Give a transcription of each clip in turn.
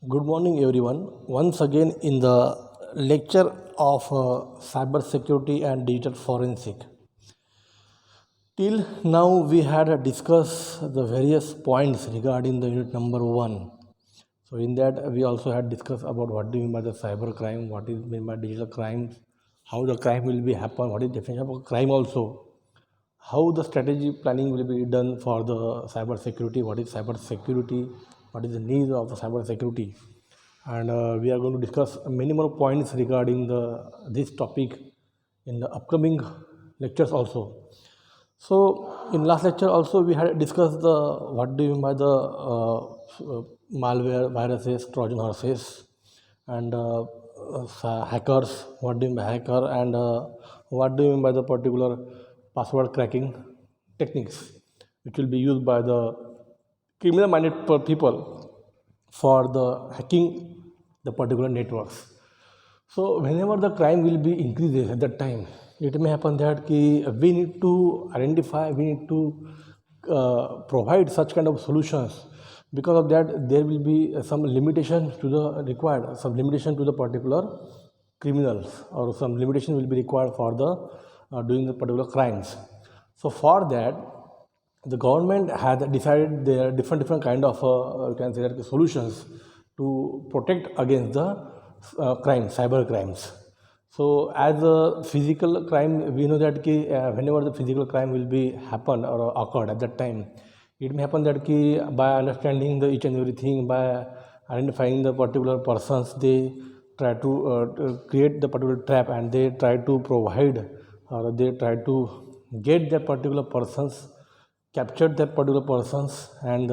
Good morning, everyone. Once again, in the lecture of cyber security and digital forensic. Till now, we had discussed the various points regarding the unit number one. So, in that, we also had discussed about what do you mean by the cyber crime, what is mean by digital crimes, how the crime will be happen, what is definition of a crime also, how the strategy planning will be done for the cyber security, what is cyber security, what is the needs of the cyber security, and we are going to discuss many more points regarding this topic in the upcoming lectures also. So in last lecture also we had discussed the what do you mean by the malware, viruses, trojan horses, and hackers, what do you mean by hacker, and what do you mean by the particular password cracking techniques which will be used by the criminal minded people for the hacking the particular networks. So whenever the crime will be increases at that time, it may happen that we need to identify, we need to provide such kind of solutions. Because of that, there will be some limitation to the required, some limitation to the particular criminals, or some limitation will be required for the doing the particular crimes. So for that, the government has decided there are different kind of you can say that solutions to protect against the crimes, cyber crimes. So as a physical crime, we know that whenever the physical crime will be happened or occurred at that time, it may happen that by understanding the each and everything, by identifying the particular persons, they try to create the particular trap, and they try to provide, or they try to get that particular persons, capture that particular persons, and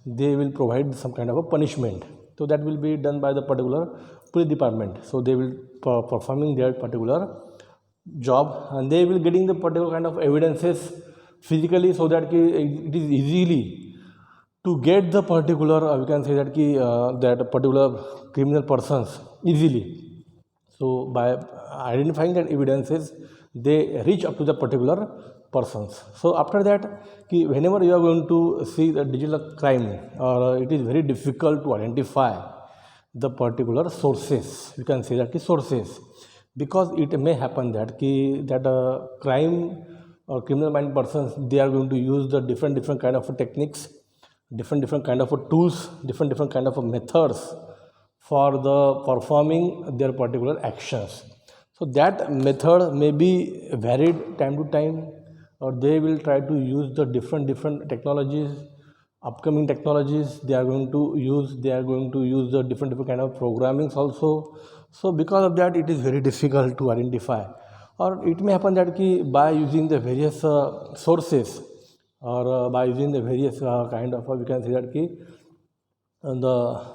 they will provide some kind of a punishment. So that will be done by the particular police department. So they will performing their particular job, and they will getting the particular kind of evidences physically, so that it is easily to get the particular we can say that that particular criminal persons easily. So by identifying that evidences, they reach up to the particular persons. So after that, whenever you are going to see the digital crime, or it is very difficult to identify the particular sources, you can say that sources, because it may happen that crime or criminal mind persons, they are going to use the different kind of techniques, different kind of tools, different kind of methods for the performing their particular actions. So that method may be varied time to time, or they will try to use the different technologies, upcoming technologies they are going to use. They are going to use the different kind of programmings also. So because of that, it is very difficult to identify. Or it may happen that by using the various sources, or by using the various kind of we can say that the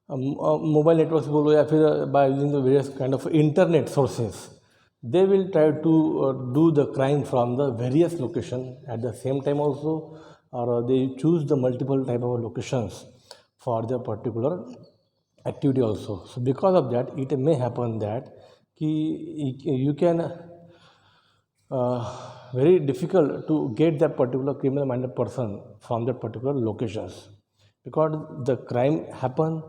mobile networks बोलो, या फिर by using the various kind of internet sources, they will try to do the crime from the various location at the same time also, or they choose the multiple type of locations for their particular activity also. So because of that, it may happen that you can very difficult to get that particular criminal minded person from that particular locations, because the crime happen,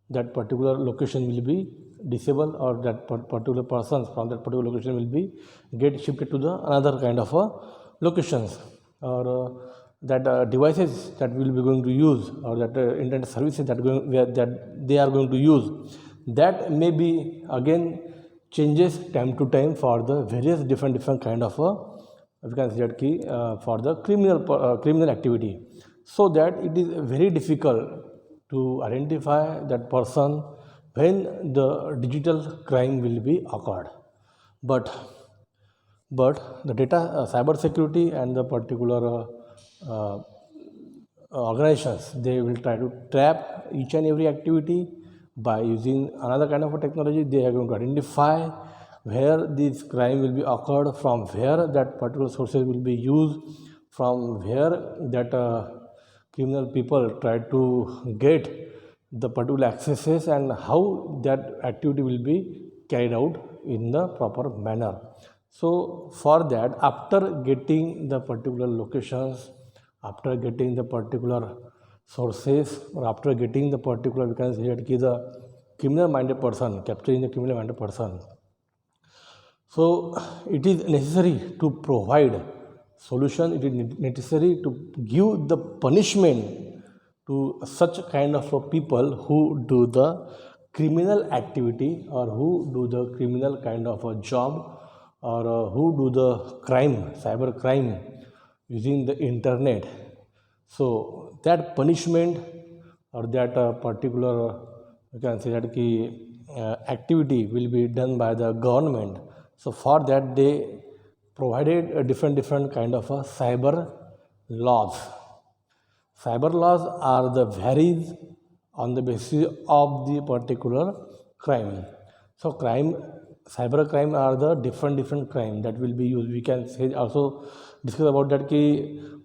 that particular location will be disabled, or that particular persons from that particular location will be get shifted to the another kind of locations, or that devices that will be going to use, or that internet services that they are going to use, that may be again changes time to time for the various different kind of we can say that for the criminal activity. So that it is very difficult to identify that person when the digital crime will be occurred. But but the data cyber security and the particular uh, organizations, they will try to trap each and every activity by using another kind of a technology. They are going to identify where this crime will be occurred, from where that particular sources will be used, from where that criminal people try to get the particular accesses, and how that activity will be carried out in the proper manner. So for that, after getting the particular locations, after getting the particular sources, or after getting the particular, we can say that the criminal minded person, capturing the criminal minded person. So it is necessary to provide solution. It is necessary to give the punishment to such kind of people who do the criminal activity, or who do the criminal kind of a job, or who do the crime, cyber crime using the internet. So that punishment, or that particular, you can say that activity will be done by the government. So for that they provided a different kind of a cyber laws. Cyber laws are the varies on the basis of the particular crime. So cyber crime are the different crime that will be used. We can say also discuss about that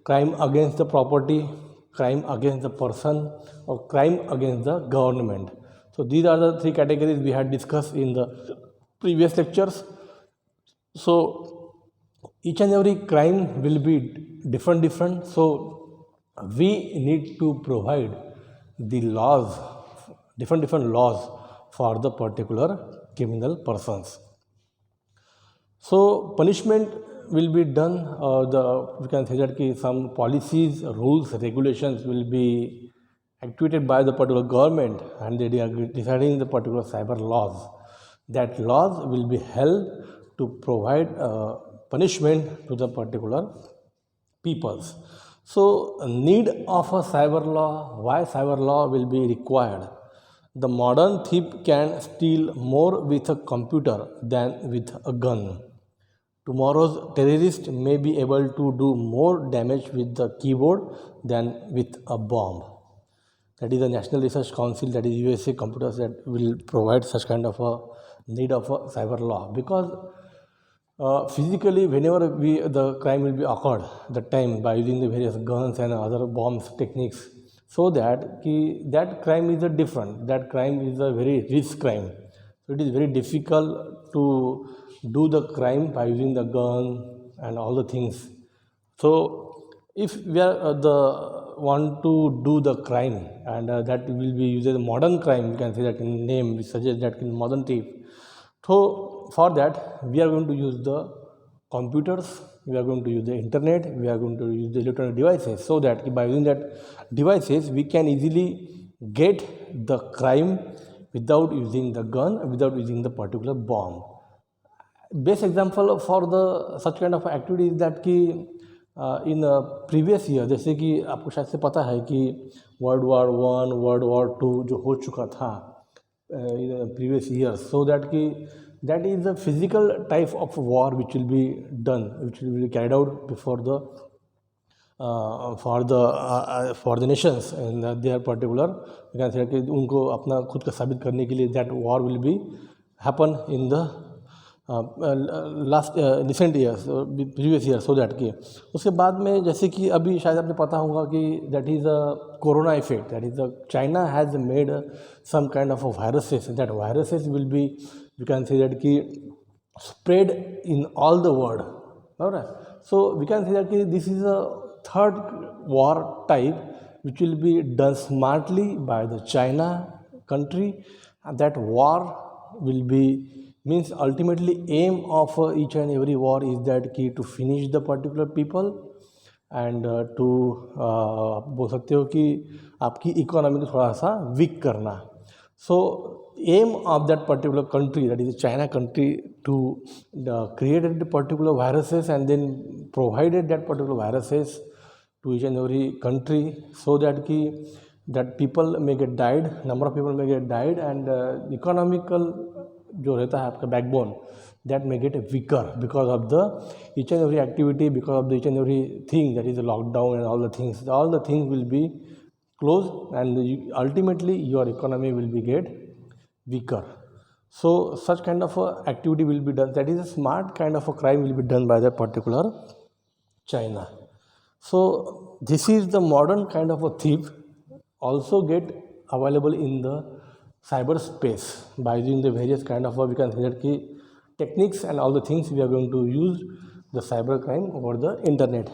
crime against the property, crime against the person, or crime against the government. So these are the three categories we had discussed in the previous lectures. So each and every crime will be different. So we need to provide the laws, different laws for the particular criminal persons. So punishment will be done, we can say that some policies, rules, regulations will be activated by the particular government, and they are deciding the particular cyber laws. That laws will be held to provide punishment to the particular peoples. So need of a cyber law, why cyber law will be required? The modern thief can steal more with a computer than with a gun. Tomorrow's terrorist may be able to do more damage with the keyboard than with a bomb. That is the National Research Council, that is USA computers, that will provide such kind of a need of a cyber law, because physically whenever the crime will be occurred that time by using the various guns and other bombs techniques, so that crime is a different, that crime is a very risk crime. So it is very difficult to do the crime by using the gun and all the things. So if we are want to do the crime, and that will be used as a modern crime, you can say that in name we suggest that in modern thief. So for that we are going to use the computers, we are going to use the internet, we are going to use the electronic devices, so that by using that devices we can easily get the crime without using the gun, without using the particular bomb. Best example for the such kind of activity is that in previous year, जैसे कि आपको शायद से पता है कि World War I, World War II जो हो चुका था in previous year, so that is the physical type of war which will be done, which will be carried out before the for the nations and their particular, you can say कि उनको अपना खुद का साबित करने के लिए that war will be happen in the last recent years, previous year, so that कि उसके बाद में जैसे कि अभी शायद आपने पता होगा कि that is a corona effect, that is China has made some kind of viruses, that viruses will be, you can say that कि spread in all the world. Alright, so we can say that this is a third war type which will be done smartly by the China country, and that war will be means ultimately aim of each and every war is that to finish the particular people and to बोल सकते हो कि आपकी economy को थोड़ा सा week करना. So aim of that particular country, that is China country, to created the particular viruses and then provided that particular viruses to each and every country, so that that people may get died, number of people may get died, and economical जो रहता है आपका backbone, that may get weaker because of the each and every activity, because of the each and every thing, that is the lockdown and all the things will be closed, and ultimately your economy will be get weaker. So such kind of activity will be done, that is a smart kind of a crime will be done by that particular China. So this is the modern kind of a thief also get available in the cyberspace by using the various kind of we can say that techniques and all the things we are going to use the cyber crime over the internet.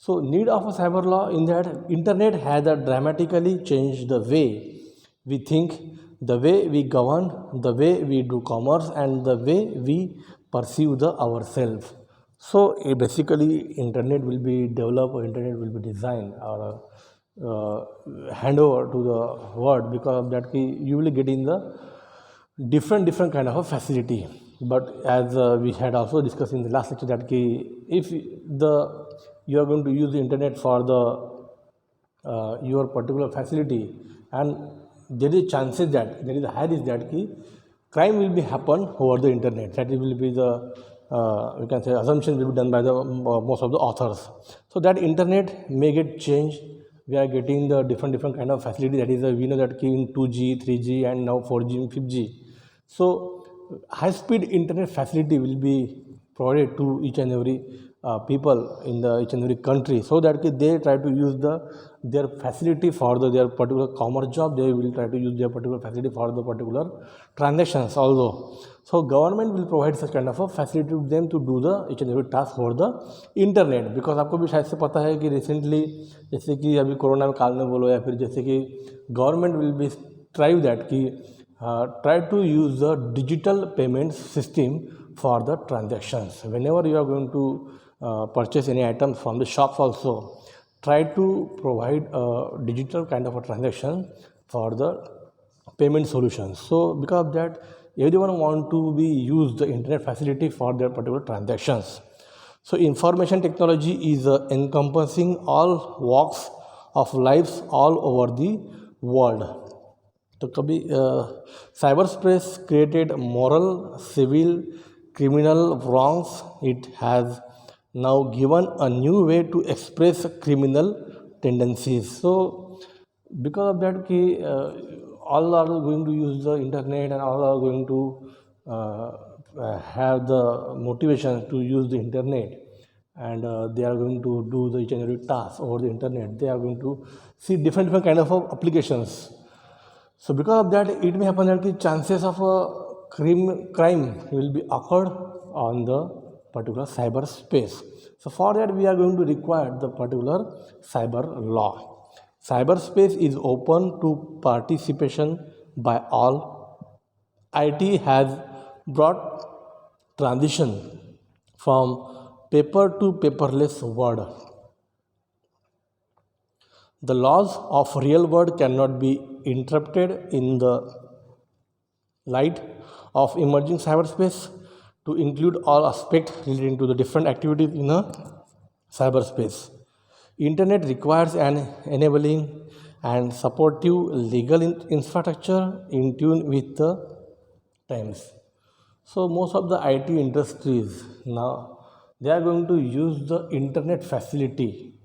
So need of a cyber law in that internet has dramatically changed the way we think, the way we govern, the way we do commerce, and the way we perceive the ourselves. So basically internet will be developed, or internet will be designed, or hand over to the world. Because of that you will get in the different kind of a facility. But as we had also discussed in the last lecture that if the you are going to use the internet for the your particular facility, and there is chances that there is a high risk that crime will be happen over the internet. That will be the we can say assumption will be done by the most of the authors. So that internet may get changed. We are getting the different kind of facility. That is we know that in 2G, 3G, and now 4G and 5G. So high speed internet facility will be provided to each and every people in the each and every country, so that they try to use their facility for their particular commerce job. They will try to use their particular facility for the particular transactions also. So government will provide such kind of a facility to them to do the each and every task for the internet. Because आपको भी शायद से पता है कि recently जैसे कि अभी कोरोना में काल में बोलो, या फिर जैसे कि government will be try that कि try to use the digital payment system for the transactions. Whenever you are going to purchase any items from the shops also, try to provide a digital kind of a transaction for the payment solutions. So because of that, everyone want to be use the internet facility for their particular transactions. So information technology is encompassing all walks of lives all over the world. तो कभी cyberspace created moral, civil, criminal wrongs. It has now given a new way to express criminal tendencies. So because of that all are going to use the internet, and all are going to have the motivation to use the internet, and they are going to do the each and every task over the internet. They are going to see different kind of applications. So because of that, it may happen that the chances of a crime will be occurred on the particular cyber space. So for that, we are going to require the particular cyber law. Cyberspace is open to participation by all. IT has brought transition from paper to paperless world. The laws of real world cannot be interrupted in the light of emerging cyberspace to include all aspects relating to the different activities in a cyberspace. Internet requires an enabling and supportive legal infrastructure in tune with the times. So most of the IT industries now, they are going to use the internet facility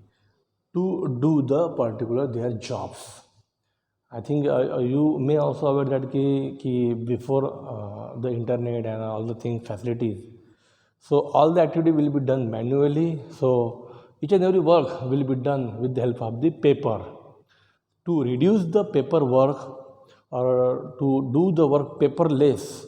to do the particular their jobs. I think you may also aware that before the internet and all the things facilities, so all the activity will be done manually. So each and every work will be done with the help of the paper. To reduce the paperwork or to do the work paperless,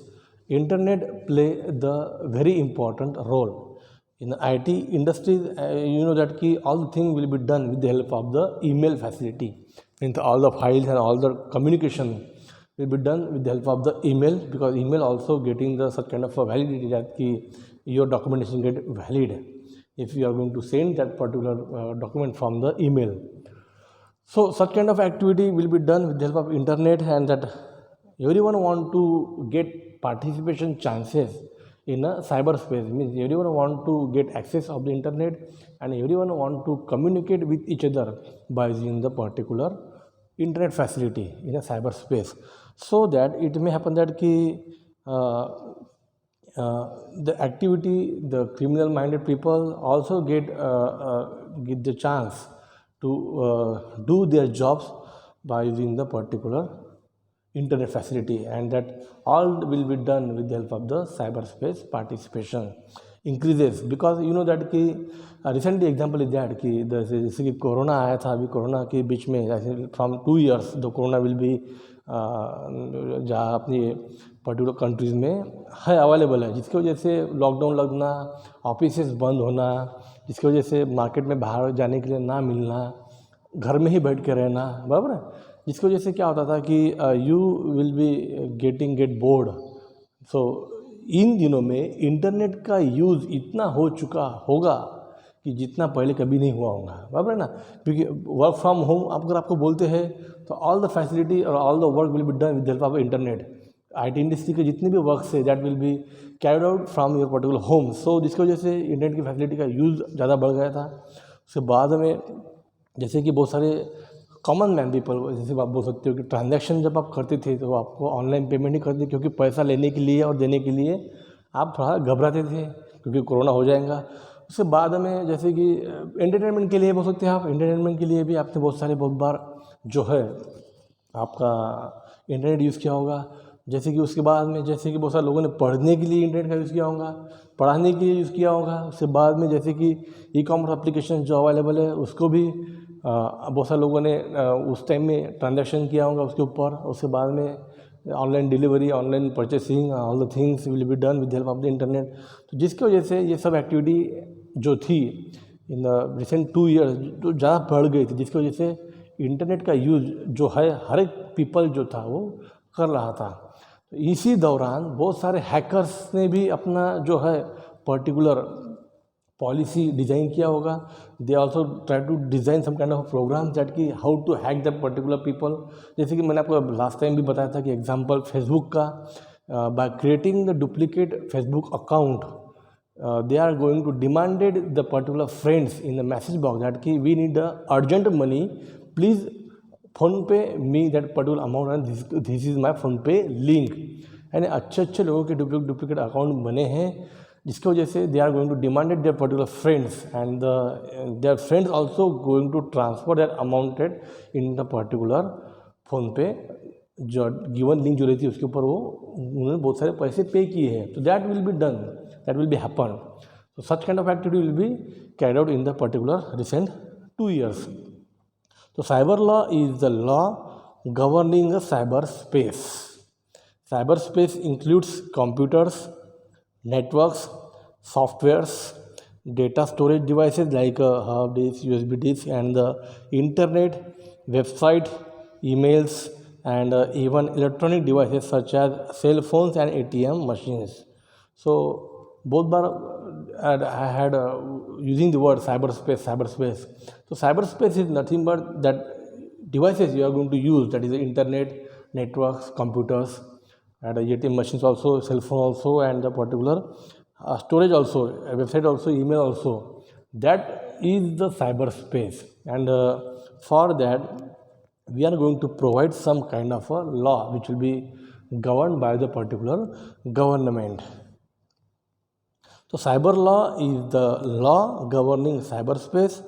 internet play the very important role. In the IT industry, you know that all the things will be done with the help of the email facility. Means all the files and all the communication will be done with the help of the email, because email also getting the such kind of a validity that your documentation get valid if you are going to send that particular document from the email. So such kind of activity will be done with the help of internet, and that everyone want to get participation chances in a cyberspace. Means everyone want to get access of the internet, and everyone want to communicate with each other by using the particular internet facility in a cyberspace. So that it may happen that the activity, the criminal minded people also get the chance to do their jobs by using the particular internet facility, and that all will be done with the help of the cyberspace. Participation increases because you know that recently example is that जैसे कि corona आया था, अभी corona के बीच में from 2 years the corona will be जहाँ अपनी particular countries में है अवेलेबल है, जिसकी वजह से लॉकडाउन लगना, ऑफिसेस बंद होना, जिसकी वजह से मार्केट में बाहर जाने के लिए ना मिलना, घर में ही बैठ के रहना, बराबर है, जिसकी वजह से क्या होता था कि you will be get bored. So इन दिनों में इंटरनेट का यूज़ इतना हो चुका होगा कि जितना पहले कभी नहीं हुआ होगा, बराबर है ना, क्योंकि वर्क फ्रॉम होम अगर आपको बोलते हैं तो ऑल द फैसिलिटी और all the work will be done with help of internet. IT industry के जितने भी वर्क है that will be carried out from your particular home. So जिसकी वजह से इंटरनेट की फैसिलिटी का यूज़ ज़्यादा बढ़ गया था। उसके बाद में जैसे कि बहुत सारे कॉमन मैन पीपल, जैसे आप बोल सकते हो कि ट्रांजैक्शन जब आप करते थे तो आपको ऑनलाइन पेमेंट ही करते, क्योंकि पैसा लेने के लिए और देने के लिए आप थोड़ा घबराते थे क्योंकि कोरोना हो जाएगा। उसके बाद में जैसे कि एंटरटेनमेंट के लिए बोल सकते हैं आप, एंटरटेनमेंट के लिए भी आपने बहुत बार जो है आपका इंटरनेट यूज़ किया होगा। जैसे कि उसके बाद में जैसे कि बहुत सारे लोगों ने पढ़ने के लिए इंटरनेट का यूज़ किया होगा, पढ़ाने के लिए यूज़ किया होगा। उसके बाद में जैसे कि ई-कॉमर्स एप्लीकेशन जो अवेलेबल है उसको भी बहुत सारे लोगों ने उस टाइम में ट्रांजैक्शन किया होगा उसके ऊपर। उसके बाद में online delivery, online purchasing, all the things will be done with help of the internet. तो जिसकी वजह से ये सब एक्टिविटी जो थी इन द रिसेंट 2 ईयर्स तो ज़्यादा बढ़ गई थी, जिसकी वजह से इंटरनेट का यूज़ जो है हर एक पीपल जो था वो कर रहा था। तो इसी दौरान बहुत सारे हैकर्स ने भी अपना जो है पर्टिकुलर पॉलिसी डिज़ाइन किया होगा। They also try to design some kind of program that कि how to hack that particular people. जैसे कि मैंने आपको लास्ट टाइम भी बताया था कि एग्जांपल फेसबुक का, by creating the duplicate Facebook account they are going to demanded the particular friends in the message box that ki we need the urgent money, please phone pay me that particular amount and this is my phone pay link। यानी अच्छे लोगों के duplicate account बने हैं, जिसकी वजह से they are going to demanded their particular friends and their friends also going to transfer that amounted in the particular phone पे जो गिवन लिंक जो रहती है उसके ऊपर वो उन्होंने बहुत सारे पैसे पे किए हैं। तो that will be done, that will be happen. So such kind of activity will be carried out in the particular recent 2 years. So cyber law is the law governing the cyberspace. Cyberspace includes computers, networks, softwares, data storage devices like hard disk, USB disk, and the internet, website, emails, and even electronic devices such as cell phones and ATM machines. So both bar I had using the word cyberspace. So cyberspace is nothing but that devices you are going to use, that is the internet, networks, computers, and ATM machines also, cell phone also, and the particular storage also, website also, email also. That is the cyberspace, and for that we are going to provide some kind of a law which will be governed by the particular government. So cyber law is the law governing cyberspace.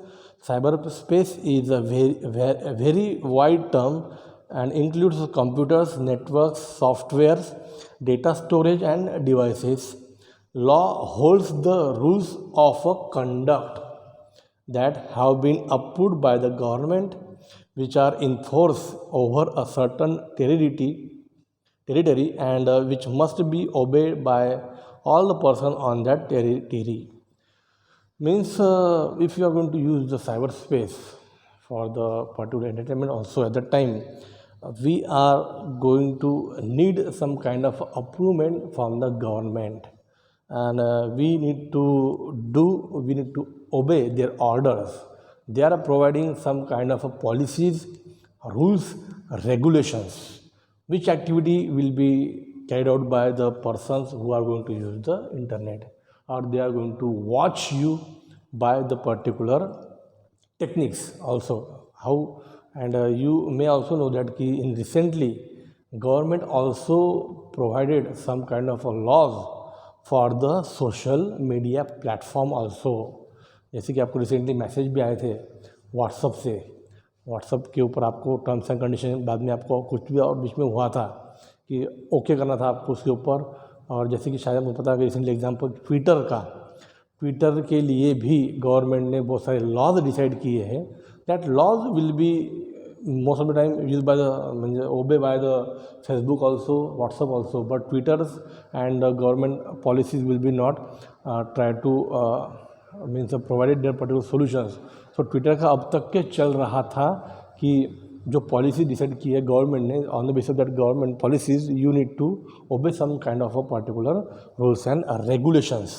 Cyberspace is a very wide term and includes computers, networks, softwares, data storage and devices. Law holds the rules of a conduct that have been approved by the government, which are enforced over a certain territory and which must be obeyed by all the person on that territory. Means if you are going to use the cyberspace for the particular entertainment also, at that time we are going to need some kind of approval from the government, and we need to obey their orders. They are providing some kind of policies, rules, regulations, which activity will be carried out by the persons who are going to use the internet, or they are going to watch you by the particular techniques also. How, and you may also know that in recently government also provided some kind of a laws for the social media platform also. जैसे कि आपको recently message भी आए थे WhatsApp से, WhatsApp के ऊपर आपको टर्म्स एंड कंडीशन बाद में आपको कुछ भी और बीच में हुआ था कि ओके करना था आपको उसके ऊपर। और जैसे कि शायद आपको पता है कि रिसेंटली एग्जांपल ट्विटर के लिए भी गवर्नमेंट ने बहुत सारे लॉज डिसाइड किए हैं। That laws will be most of the time used by the obey by the Facebook also, WhatsApp also, but Twitter's and government policies will be not try to means provided there particular solutions. So Twitter का अब तक के चल रहा था कि जो policy decide की है गवर्नमेंट ने, on the basis of that government policies you need to obey some kind of a particular rules and regulations.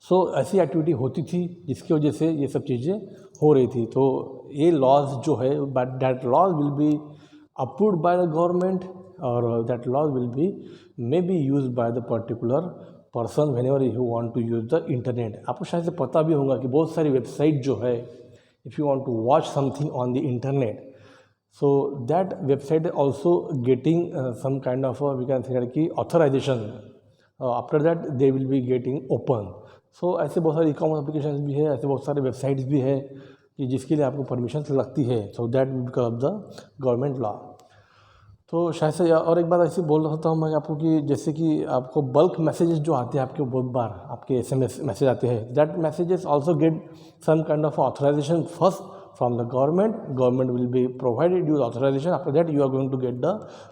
So ऐसी एक्टिविटी होती थी जिसकी वजह से ये सब चीज़ें हो रही थी. तो ये लॉज जो है, but that laws will be approved by the government और that laws will be may be use by the particular person whenever you want to use the internet. आपको शायद से पता भी होगा कि बहुत सारी वेबसाइट जो है, if you want to watch something on the internet, so that website also getting some kind of we can say कि authorization, after that they will be getting open. so ऐसे बहुत सारे e-commerce applications भी है, ऐसे बहुत सारे websites भी है कि जिसके लिए आपको परमिशन लगती है. So that because of the government law. तो शायद से और एक बात ऐसी बोल रहा था मैं आपको कि जैसे कि आपको बल्क मैसेजेस जो आते हैं आपके बहुत बार आपके SMS मैसेज आते हैं, that messages also get some kind of authorisation first from the government will be provided you authorization. After that you are going to get the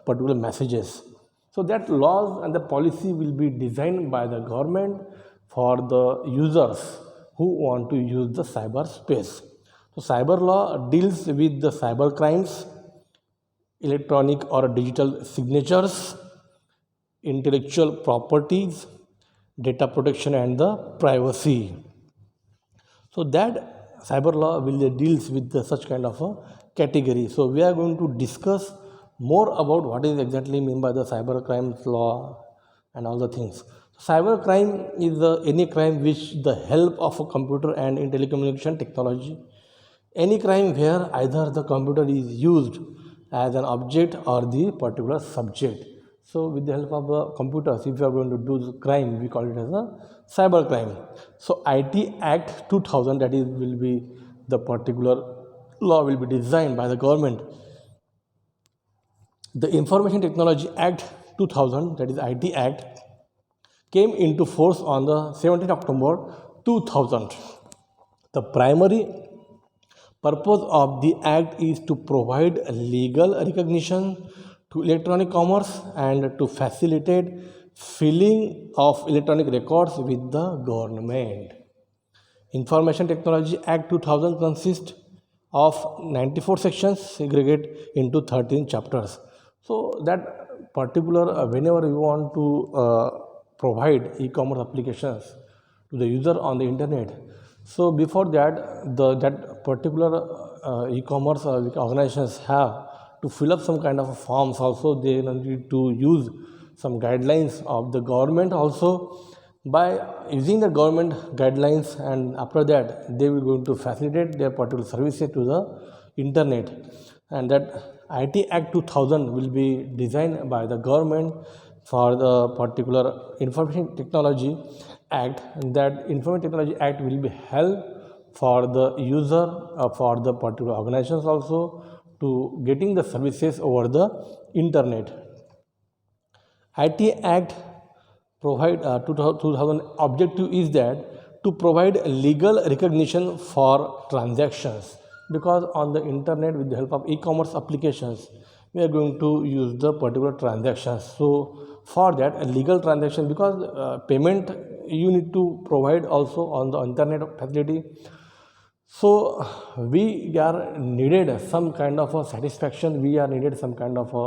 particular messages. So that laws and the policy will be designed by the government for the users who want to use the cyber space. So cyber law deals with the cyber crimes, electronic or digital signatures, intellectual properties, data protection and the privacy. So that cyber law will deals with such kind of a category. So we are going to discuss more about what is exactly mean by the cyber crimes law and all the things. Cyber crime is any crime which the help of a computer and in telecommunication technology, any crime where either the computer is used as an object or the particular subject. So with the help of the computers, if you are going to do the crime, we call it as a cyber crime. So IT Act 2000, that is will be the particular law will be designed by the government. The Information Technology Act 2000, that is IT Act, came into force on the 17th October 2000. The primary purpose of the act is to provide legal recognition to electronic commerce and to facilitate filling of electronic records with the government. Information Technology Act 2000 consists of 94 sections segregated into 13 chapters. So that particular whenever you want to provide e-commerce applications to the user on the internet, so before that that particular e-commerce organizations have to fill up some kind of forms. Also they need to use some guidelines of the government also. By using the government guidelines, and after that they will going to facilitate their particular services to the internet. And that IT Act 2000 will be designed by the government for the particular Information Technology Act. That Information Technology Act will be held for the user, for the particular organizations also, to getting the services over the internet. IT Act provide 2000 objective is that to provide legal recognition for transactions, because on the internet with the help of e-commerce applications we are going to use the particular transactions. So for that a legal transaction, because payment you need to provide also on the internet facility. So we are needed some kind of a satisfaction, we are needed some kind of a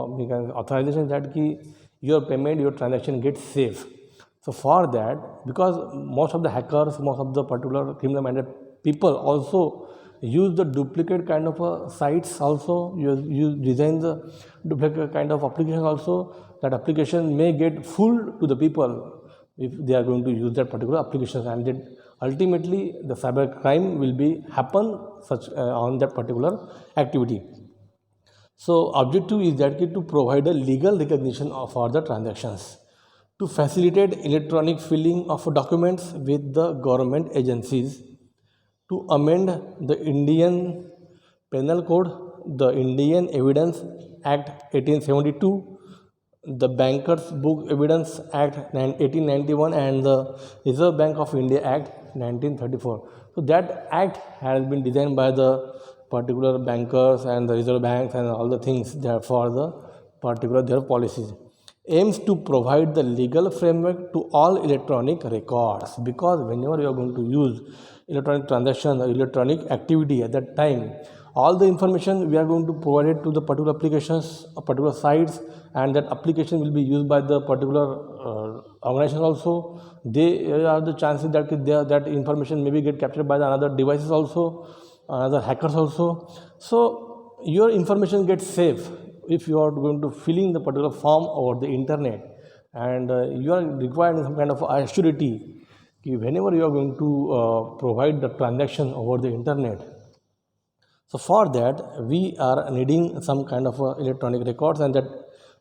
authorization that ki your payment, your transaction gets safe. So for that, because most of the hackers, most of the particular criminal minded people also use the duplicate kind of sites also, you design the duplicate kind of application also. That application may get fooled to the people if they are going to use that particular application, and then ultimately the cyber crime will be happen such on that particular activity. So objective is that to provide a legal recognition for the transactions, to facilitate electronic filling of documents with the government agencies, to amend the Indian Penal Code, the Indian Evidence Act 1872, the Bankers Book Evidence Act 1891, and the Reserve Bank of India Act 1934. So that act has been designed by the particular bankers and the reserve banks and all the things there for the particular their policies. aims to provide the legal framework to all electronic records, because whenever you are going to use electronic transaction or electronic activity, at that time all the information we are going to provide it to the particular applications or particular sites, and that application will be used by the particular organization also. They are the chances that that information maybe get captured by the another devices also, another hackers also. So your information gets safe if you are going to fill in the particular form over the internet, and you are requiring some kind of assurity whenever you are going to provide the transaction over the internet. So for that we are needing some kind of electronic records, and that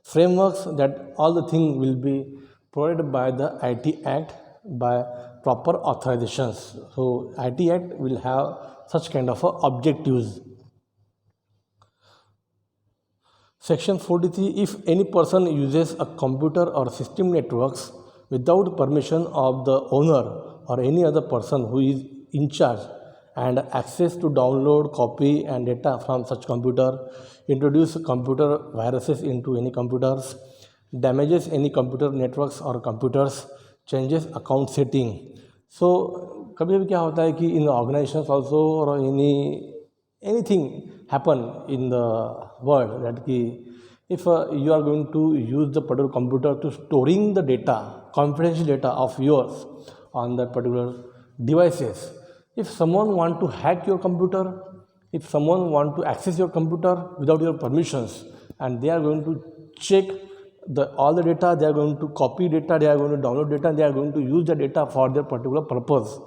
frameworks, that all the thing will be provided by the IT Act by proper authorizations. So IT Act will have such kind of objectives. Section 43, if any person uses a computer or system networks without permission of the owner or any other person who is in charge, and access to download, copy and data from such computer, introduce computer viruses into any computers, damages any computer networks or computers, changes account setting. So कभी कभी क्या होता है कि इन organisations also और anything happen in the world, that ki if you are going to use the particular computer to storing the data, confidential data of yours on that particular devices, if someone want to hack your computer, if someone want to access your computer without your permissions, and they are going to check all the data, they are going to copy data, they are going to download data, they are going to use the data for their particular purpose.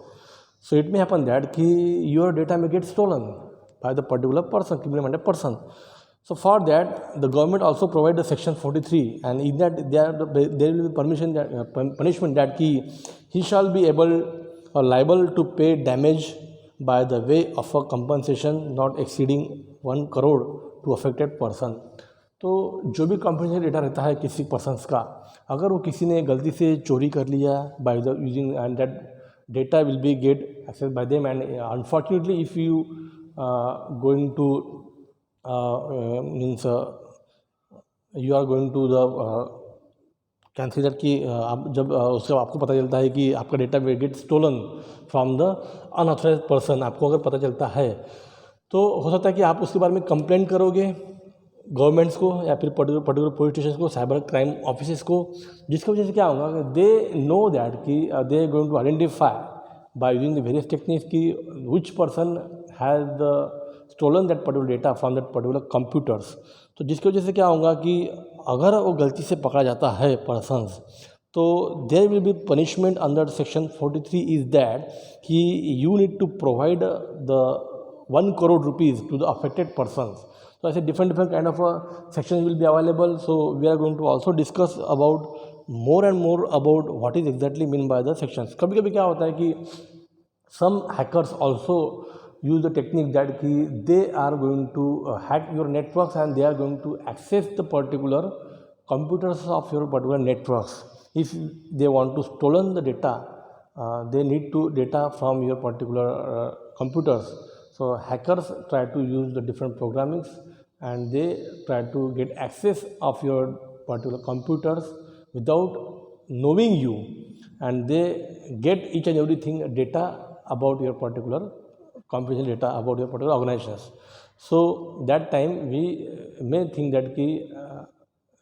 So it may happen that your data may get stolen by the particular person, criminal-minded person. So for that, the government also provide the section 43, and in that there will be punishment that he shall be able or liable to pay damage by the way of a compensation not exceeding 1 crore to affected person. तो जो भी confidential data रहता है किसी persons का, अगर वो किसी ने गलती से चोरी कर लिया by the using, and that data will be get access by them, and unfortunately if you going to means you are going to the can say that कि आप जब उससे आपको पता चलता है कि आपका data will get stolen from the unauthorized person, आपको अगर पता चलता है तो हो सकता है कि आप उसके बारे में कंप्लेन करोगे गवर्नमेंट्स को या फिर पर्टिकुलर पुलिस स्टेशन को, साइबर क्राइम ऑफिस को, जिसकी वजह से क्या होगा, दे नो दैट कि they going to identify by using the various techniques कि which person has the stolen that particular data from that particular computers. तो जिसकी वजह से क्या होगा कि अगर वो गलती से पकड़ा जाता है persons, तो there will be punishment under section 43 is that कि you need to provide the 1 crore rupees to the affected persons. So I say different kind of sections will be available. So we are going to also discuss about more and more about what is exactly mean by the sections. कभी कभी क्या होता है कि some hackers also use the technique that they are going to hack your networks, and they are going to access the particular computers of your particular networks. If they want to stolen the data, they need to data from your particular computers. So hackers try to use the different programmings, and they try to get access of your particular computers without knowing you, and they get each and everything data about your particular confidential data about your particular organizations. So that time we may think that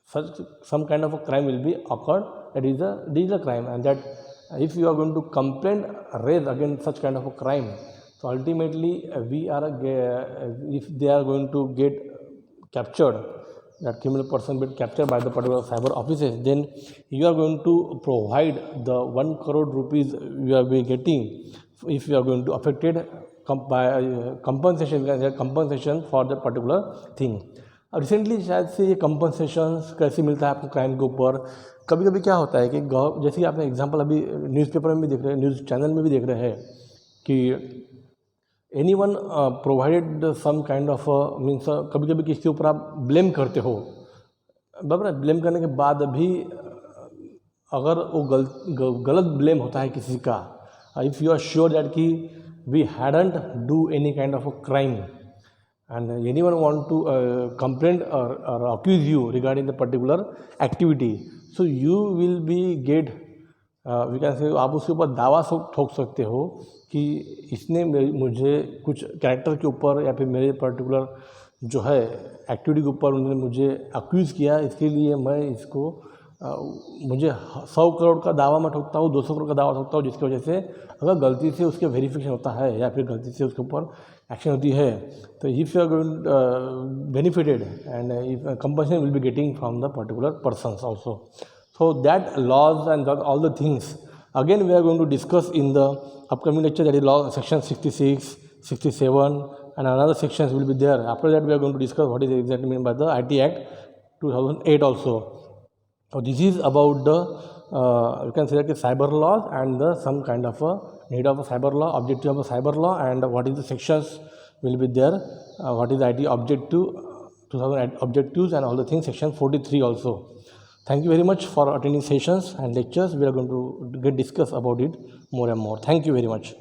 such some kind of a crime will be occurred, that is a digital crime, and that if you are going to complain raise against such kind of a crime, so ultimately we are if they are going to get captured, that criminal person will captured by the particular cyber offices, then you are going to provide the 1 crore rupees you are be getting if you are going to affected by compensation for that particular thing. Recently शायद से ये कंपनसेशंस कैसे मिलता है आपको crime के ऊपर. कभी कभी क्या होता है कि जैसे कि आपने एग्जांपल अभी न्यूज़पेपर में भी देख रहे हैं, न्यूज़ चैनल में भी देख रहे हैं कि anyone provided some kind of means कभी कभी किसी के ऊपर आप ब्लेम करते हो, बराबर. ब्लेम करने के बाद भी अगर वो गलत ब्लेम होता है किसी का, if you are sure that कि we hadn't do any kind of a crime, and anyone want to complain or accuse you regarding the particular activity, so you will be get we can say, आप उसके ऊपर दावा ठोक सकते हो कि इसने मुझे कुछ कैरेक्टर के ऊपर या फिर मेरे पर्टिकुलर जो है एक्टिविटी के ऊपर उन्होंने मुझे अक्यूज़ किया, इसके लिए मैं इसको मुझे 100 करोड़ का दावा मैं ठोकता हूँ, 200 करोड़ का दावा ठोकता हूँ, जिसकी वजह से अगर गलती से उसके वेरिफिकेशन होता है या फिर गलती से उसके ऊपर एक्शन होती है, तो if you are going benefited and if compulsion will be getting from the particular persons also. So that laws and that all the things again we are going to discuss in the upcoming lecture, that is law section 66, 67 and another sections will be there. After that we are going to discuss what is exactly meant by the IT Act 2008 also. So this is about the you can say that the cyber laws and the some kind of a need of a cyber law, objective of a cyber law, and what is the sections will be there, what is the IT objective 2008 objectives and all the things, section 43 also. Thank you very much for attending sessions and lectures. We are going to discuss about it more and more. Thank you very much.